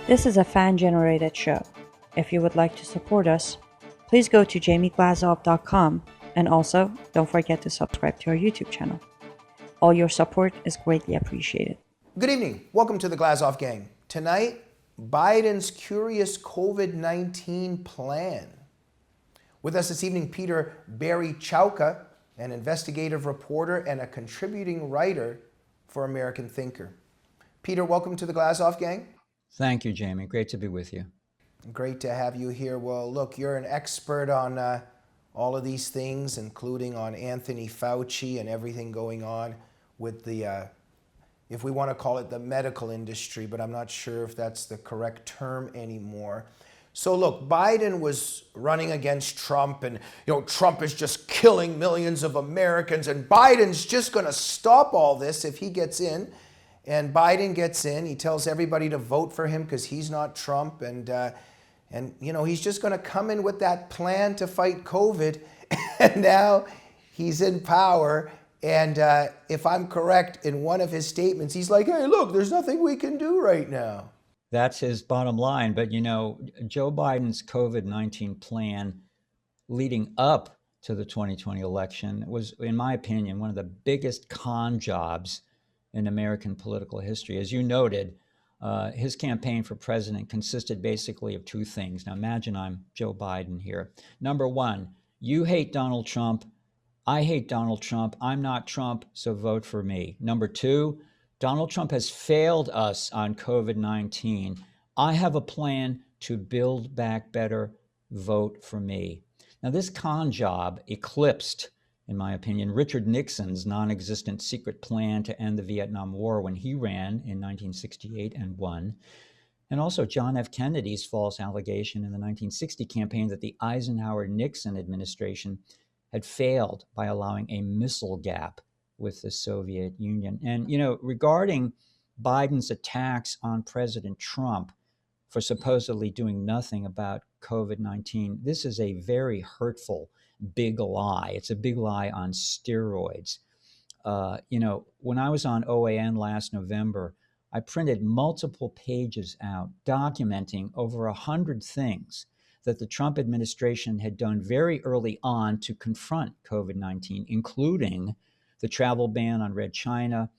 This is a fan-generated show. If you would like to support us, please go to jamieglazov.com and also don't forget to subscribe to our YouTube channel. All your support is greatly appreciated. Good evening. Welcome to the Glazov Gang. Tonight, Biden's curious COVID-19 plan. With us this evening, Peter Barry Chowka, an investigative reporter and a contributing writer for American Thinker. Peter, welcome to the Glazov Gang. Thank you, Jamie. Great to be with you. Great to have you here. Well, look, you're an expert on all of these things, including on Anthony Fauci and everything going on with the, if we want to call it the medical industry, but I'm not sure if that's the correct term anymore. So look, Biden was running against Trump, and Trump is just killing millions of Americans, and Biden's just going to stop all this if he gets in. And Biden gets in, he tells everybody to vote for him because he's not Trump, and he's just going to come in with that plan to fight COVID, and now he's in power. And if I'm correct, in one of his statements, he's like, hey, look, there's nothing we can do right now. That's his bottom line. But, Joe Biden's COVID-19 plan leading up to the 2020 election was, in my opinion, one of the biggest con jobs in American political history. As you noted, his campaign for president consisted basically of two things. Now, imagine I'm Joe Biden here. Number one, you hate Donald Trump. I hate Donald Trump. I'm not Trump, so vote for me. Number two, Donald Trump has failed us on COVID-19. I have a plan to build back better. Vote for me. Now, this con job eclipsed, in my opinion, Richard Nixon's non-existent secret plan to end the Vietnam War when he ran in 1968 and won, and also John F. Kennedy's false allegation in the 1960 campaign that the Eisenhower-Nixon administration had failed by allowing a missile gap with the Soviet Union. And, regarding Biden's attacks on President Trump for supposedly doing nothing about COVID-19, this is a very hurtful big lie. It's a big lie on steroids. When I was on OAN last November, I printed multiple pages out documenting over 100 things that the Trump administration had done very early on to confront COVID-19, including the travel ban on Red China,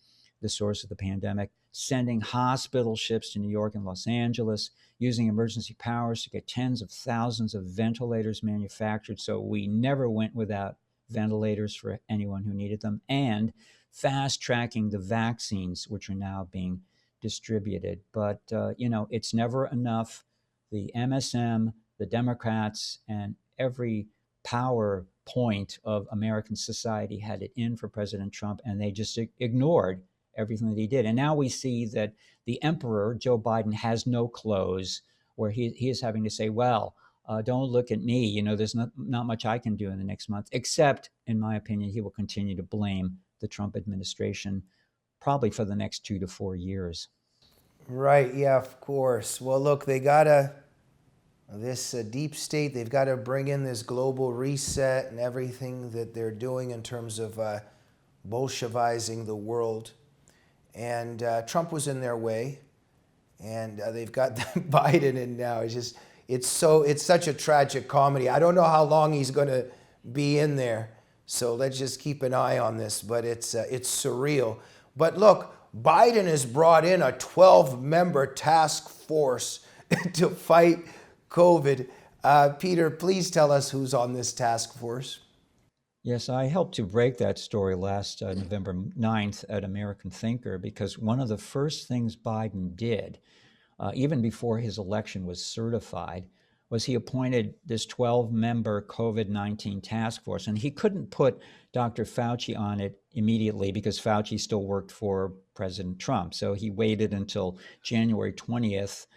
the source of the pandemic, sending hospital ships to New York and Los Angeles, using emergency powers to get tens of thousands of ventilators manufactured so we never went without ventilators for anyone who needed them, and fast-tracking the vaccines, which are now being distributed. But, it's never enough. The MSM, the Democrats, and every power point of American society had it in for President Trump, and they just ignored everything that he did. And now we see that the emperor, Joe Biden, has no clothes, where he is having to say, well, don't look at me. There's not much I can do in the next month, except, in my opinion, he will continue to blame the Trump administration probably for the next 2 to 4 years. Right. Yeah, of course. Well, look, this deep state, they've got to bring in this global reset and everything that they're doing in terms of Bolshevizing the world. And Trump was in their way, and they've got Biden in now. It's such a tragic comedy. I don't know how long he's going to be in there, so let's just keep an eye on this. But it's surreal. But look, Biden has brought in a 12-member task force to fight COVID. Peter, please tell us who's on this task force. Yes, I helped to break that story last November 9th at American Thinker, because one of the first things Biden did, even before his election was certified, was he appointed this 12-member COVID-19 task force. And he couldn't put Dr. Fauci on it immediately because Fauci still worked for President Trump. So he waited until January 20th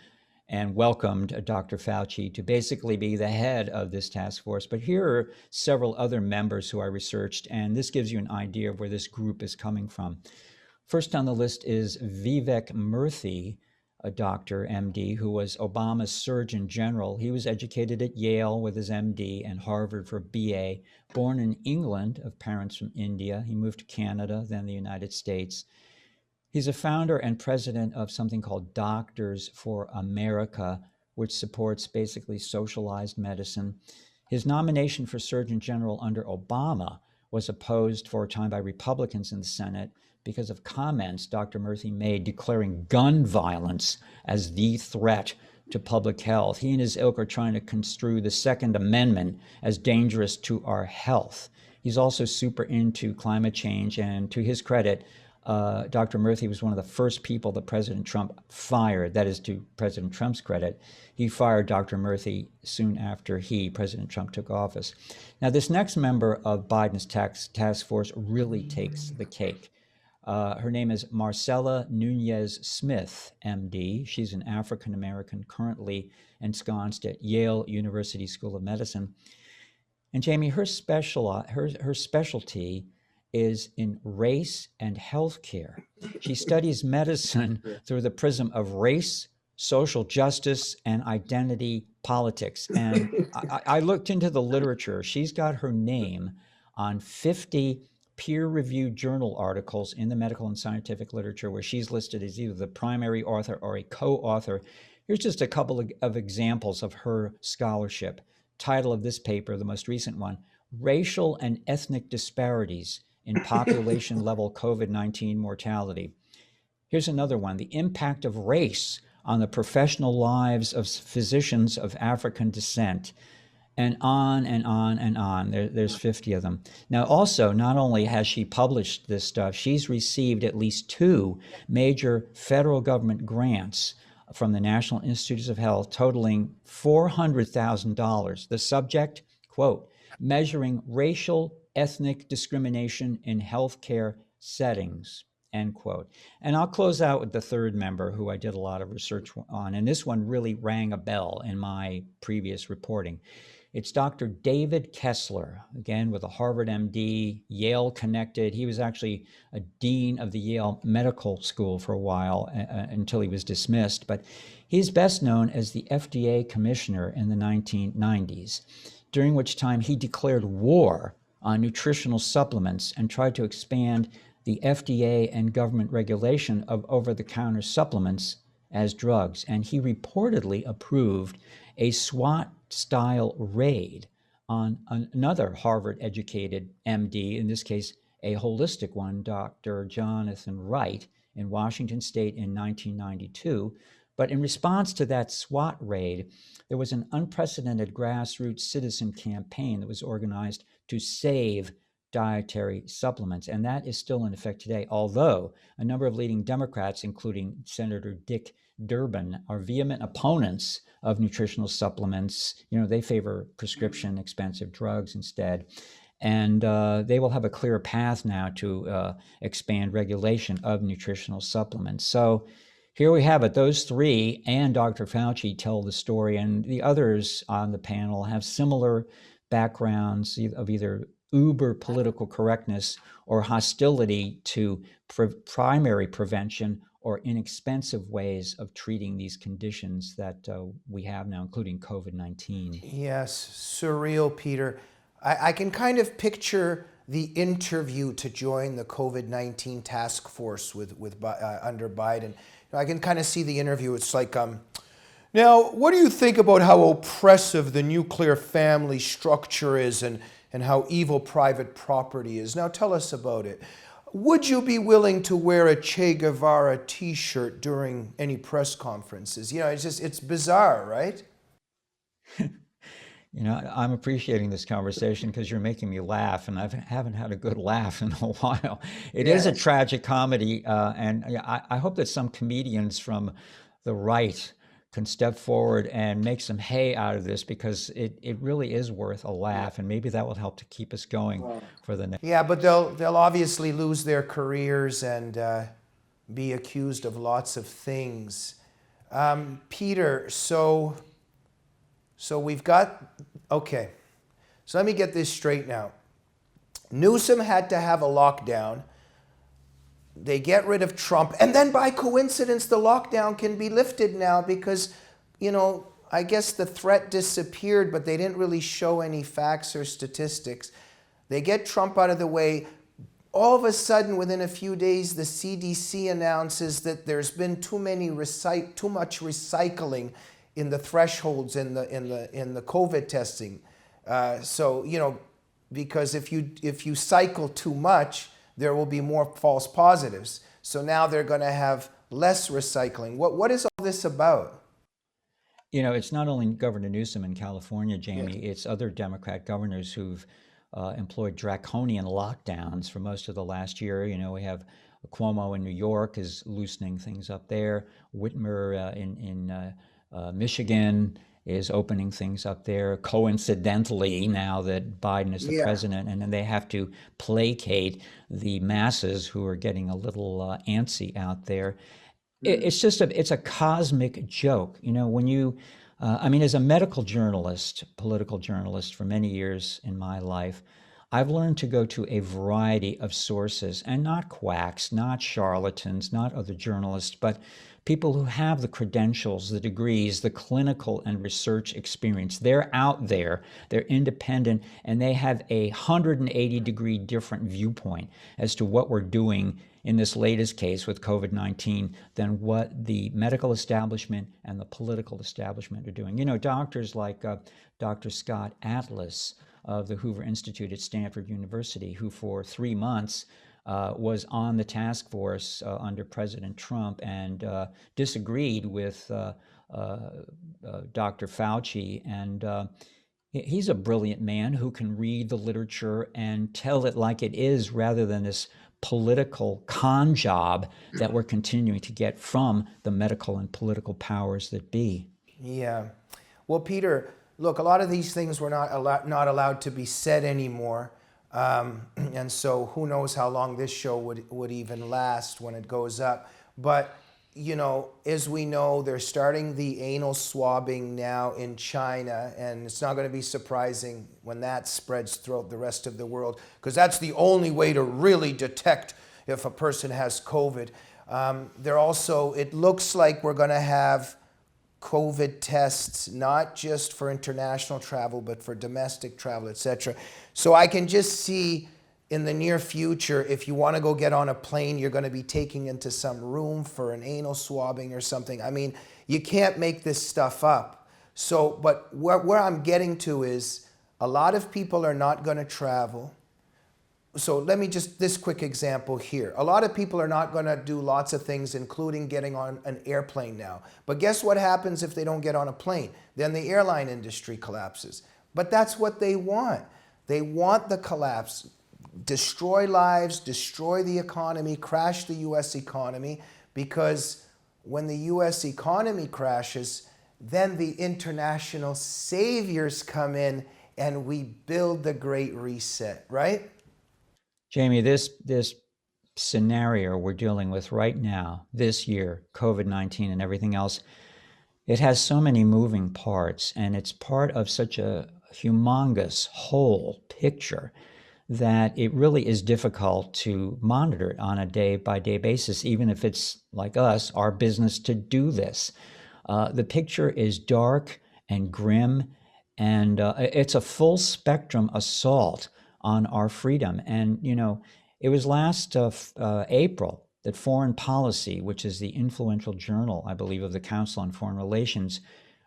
and welcomed Dr. Fauci to basically be the head of this task force. But here are several other members who I researched, and this gives you an idea of where this group is coming from. First on the list is Vivek Murthy, a doctor, MD, who was Obama's Surgeon General. He was educated at Yale with his MD and Harvard for BA. Born in England of parents from India, he moved to Canada, then the United States. He's a founder and president of something called Doctors for America, which supports basically socialized medicine. His nomination for Surgeon General under Obama was opposed for a time by Republicans in the Senate because of comments Dr. Murthy made declaring gun violence as the threat to public health. He and his ilk are trying to construe the Second Amendment as dangerous to our health. He's also super into climate change, and to his credit, Dr. Murthy was one of the first people that President Trump fired. That is to President Trump's credit. He fired Dr. Murthy soon after President Trump, took office. Now, this next member of Biden's task force really takes the cake. Her name is Marcella Nunez Smith, MD. She's an African-American currently ensconced at Yale University School of Medicine. And Jamie, her specialty is in race and healthcare. She studies medicine through the prism of race, social justice, and identity politics. And I looked into the literature. She's got her name on 50 peer-reviewed journal articles in the medical and scientific literature where she's listed as either the primary author or a co-author. Here's just a couple of examples of her scholarship. Title of this paper, the most recent one, Racial and Ethnic Disparities in Population-Level COVID-19 Mortality. Here's another one, The Impact of Race on the Professional Lives of Physicians of African Descent. And on and on and on. There's 50 of them. Now, also, not only has she published this stuff, she's received at least 2 major federal government grants from the National Institutes of Health, totaling $400,000. The subject, quote, measuring racial, ethnic discrimination in healthcare settings, end quote. And I'll close out with the third member who I did a lot of research on, and this one really rang a bell in my previous reporting. It's Dr. David Kessler, again with a Harvard MD, Yale connected. He was actually a dean of the Yale Medical School for a while until he was dismissed. But he's best known as the FDA commissioner in the 1990s, during which time he declared war on nutritional supplements and tried to expand the FDA and government regulation of over-the-counter supplements as drugs. And he reportedly approved a SWAT-style raid on another Harvard-educated MD, in this case, a holistic one, Dr. Jonathan Wright, in Washington State in 1992. But in response to that SWAT raid, there was an unprecedented grassroots citizen campaign that was organized to save dietary supplements, and that is still in effect today, although a number of leading Democrats, including Senator Dick Durbin, are vehement opponents of nutritional supplements. You know, they favor prescription expensive drugs instead. And they will have a clear path now to expand regulation of nutritional supplements. So here we have it. Those 3 and Dr. Fauci tell the story, and the others on the panel have similar backgrounds of either uber political correctness or hostility to primary prevention or inexpensive ways of treating these conditions that we have now, including COVID-19. Yes, surreal, Peter. I can kind of picture the interview to join the COVID-19 task force under Biden. I can kind of see the interview. It's like, now, what do you think about how oppressive the nuclear family structure is and how evil private property is? Now, tell us about it. Would you be willing to wear a Che Guevara t-shirt during any press conferences? You know, it's bizarre, right? You know, I'm appreciating this conversation because you're making me laugh, and I haven't had a good laugh in a while. It is a tragic comedy, and I hope that some comedians from the right can step forward and make some hay out of this, because it really is worth a laugh, and maybe that will help to keep us going for the next. Yeah, but they'll obviously lose their careers and be accused of lots of things. Peter, so we've got, okay, so let me get this straight now. Newsom had to have a lockdown. They get rid of Trump, and then by coincidence, the lockdown can be lifted now because, you know, I guess the threat disappeared, but they didn't really show any facts or statistics. They get Trump out of the way. all of a sudden, within a few days, the CDC announces that there's been too much recycling in the thresholds in the COVID testing. So because if you cycle too much, there will be more false positives. So now they're going to have less recycling. What is all this about? It's not only Governor Newsom in California, Jamie, it's other Democrat governors who've employed draconian lockdowns for most of the last year. We have Cuomo in New York is loosening things up there. Whitmer in Michigan is opening things up there. Coincidentally, now that Biden is the president, and then they have to placate the masses who are getting a little antsy out there. It's just it's a cosmic joke. When you, as a medical journalist, political journalist for many years in my life, I've learned to go to a variety of sources, and not quacks, not charlatans, not other journalists, but people who have the credentials, the degrees, the clinical and research experience. They're out there, they're independent, and they have a 180-degree different viewpoint as to what we're doing in this latest case with COVID-19 than what the medical establishment and the political establishment are doing. Doctors like Dr. Scott Atlas of the Hoover Institute at Stanford University, who for 3 months was on the task force under President Trump and disagreed with Dr. Fauci. And he's a brilliant man who can read the literature and tell it like it is, rather than this political con job that we're continuing to get from the medical and political powers that be. Yeah. Well, Peter, look, a lot of these things were not allowed to be said anymore. And so who knows how long this show would even last when it goes up. But, as we know, they're starting the anal swabbing now in China, and it's not going to be surprising when that spreads throughout the rest of the world, because that's the only way to really detect if a person has COVID. It looks like we're going to have COVID tests, not just for international travel, but for domestic travel, etc. So I can just see in the near future, if you want to go get on a plane, you're going to be taken into some room for an anal swabbing or something. You can't make this stuff up. So, but where I'm getting to is a lot of people are not going to travel. So let me this quick example here. A lot of people are not going to do lots of things, including getting on an airplane now. But guess what happens if they don't get on a plane? Then the airline industry collapses. But that's what they want. They want the collapse. Destroy lives, destroy the economy, crash the U.S. economy, because when the U.S. economy crashes, then the international saviors come in and we build the Great Reset, right? Jamie, this scenario we're dealing with right now, this year, COVID-19 and everything else, it has so many moving parts, and it's part of such a humongous whole picture that it really is difficult to monitor it on a day-by-day basis, even if it's, like us, our business to do this. The picture is dark and grim, and it's a full spectrum assault on our freedom. And, it was last April that Foreign Policy, which is the influential journal, I believe, of the Council on Foreign Relations,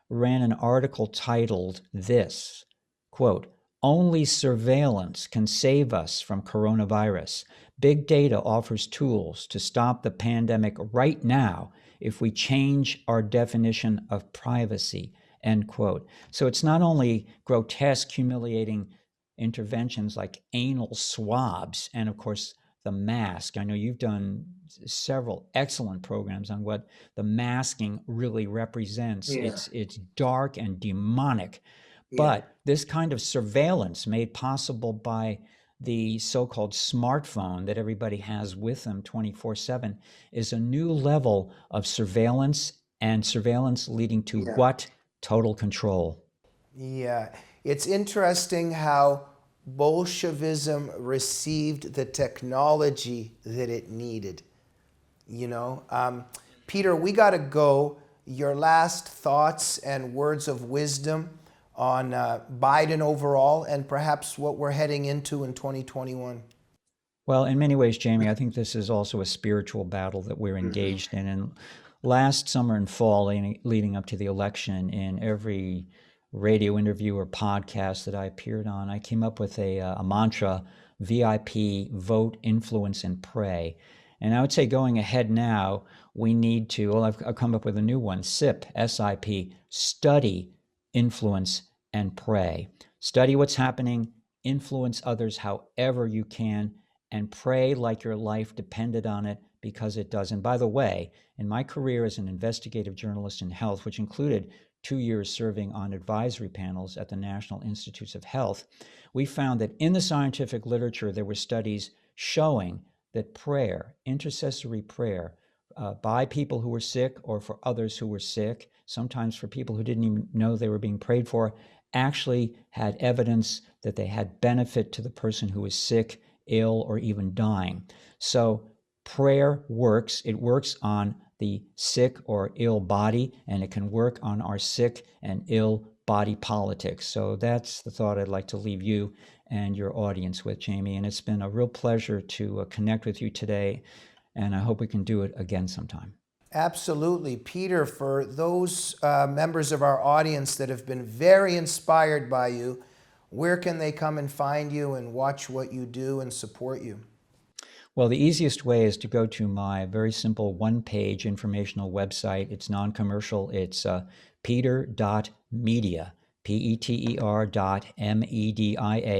ran an article titled this, quote, "Only surveillance can save us from coronavirus. Big data offers tools to stop the pandemic right now if we change our definition of privacy," end quote. So it's not only grotesque, humiliating interventions like anal swabs and, of course, the mask. I know you've done several excellent programs on what the masking really represents. Yeah. It's dark and demonic. But this kind of surveillance made possible by the so-called smartphone that everybody has with them 24/7 is a new level of surveillance, and surveillance leading to what? Total control. Yeah. It's interesting how Bolshevism received the technology that it needed. Peter, we got to go. Your last thoughts and words of wisdom on Biden overall, and perhaps what we're heading into in 2021. Well, in many ways, Jamie, I think this is also a spiritual battle that we're engaged in. And last summer and fall, leading up to the election, in every radio interview or podcast that I appeared on, I came up with a mantra: VIP, vote, influence, and pray. And I would say going ahead now, we need to, well, I've come up with a new one: SIP, SIP, study, influence, and pray. Study what's happening, influence others however you can, and pray like your life depended on it, because it does. And by the way, in my career as an investigative journalist in health, which included 2 years serving on advisory panels at the National Institutes of Health, we found that in the scientific literature, there were studies showing that prayer, intercessory prayer, by people who were sick or for others who were sick, sometimes for people who didn't even know they were being prayed for, actually had evidence that they had benefit to the person who was sick, ill, or even dying. So prayer works. It works on the sick or ill body, and it can work on our sick and ill body politics. So that's the thought I'd like to leave you and your audience with, Jamie. And it's been a real pleasure to connect with you today, and I hope we can do it again sometime. Absolutely. Peter, for those members of our audience that have been very inspired by you, where can they come and find you and watch what you do and support you? Well, the easiest way is to go to my very simple one-page informational website. It's non-commercial. It's peter.media, peter.media.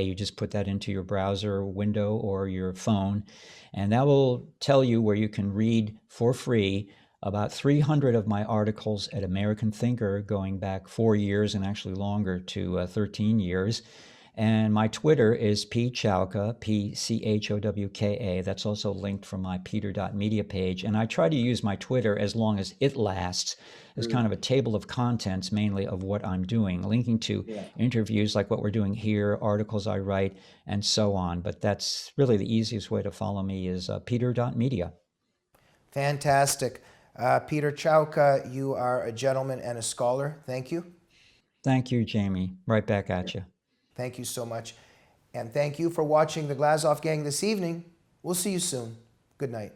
You just put that into your browser window or your phone, and that will tell you where you can read for free about 300 of my articles at American Thinker, going back 4 years and actually longer to 13 years. And my Twitter is pchowka, P-C-H-O-W-K-A. That's also linked from my peter.media page. And I try to use my Twitter, as long as it lasts, as kind of a table of contents, mainly of what I'm doing, linking to interviews like what we're doing here, articles I write, and so on. But that's really the easiest way to follow me, is peter.media. Fantastic. Peter Chowka, you are a gentleman and a scholar. Thank you. Thank you, Jamie. Right back at you. Thank you so much. And thank you for watching the Glazov Gang this evening. We'll see you soon. Good night.